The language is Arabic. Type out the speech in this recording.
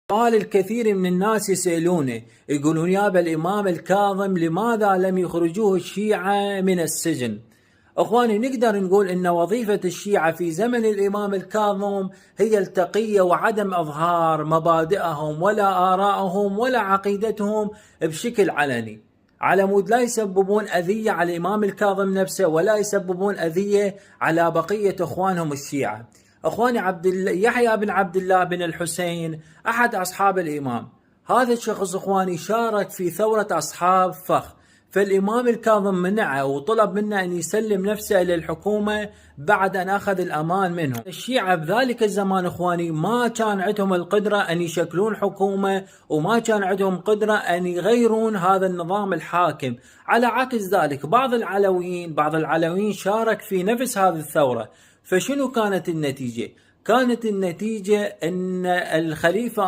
قال الكثير من الناس يسألونه يقولون يابا الإمام الكاظم لماذا لم يخرجوه الشيعة من السجن؟ أخواني نقدر نقول أن وظيفة الشيعة في زمن الإمام الكاظم هي التقية وعدم إظهار مبادئهم ولا آرائهم ولا عقيدتهم بشكل علني، على مود لا يسببون أذية على الإمام الكاظم نفسه ولا يسببون أذية على بقية إخوانهم الشيعة. أخواني يحيى بن عبد الله بن الحسين أحد أصحاب الإمام، هذا الشخص أخواني شارك في ثورة أصحاب فخ، فالإمام الكاظم منعه وطلب منه أن يسلم نفسه للحكومة بعد أن أخذ الأمان منهم. الشيعة بذلك الزمان أخواني ما كان عندهم القدرة أن يشكلون حكومة وما كان عندهم قدرة أن يغيرون هذا النظام الحاكم، على عكس ذلك بعض العلويين شارك في نفس هذه الثورة. فشنو كانت النتيجة؟ كانت النتيجة أن الخليفة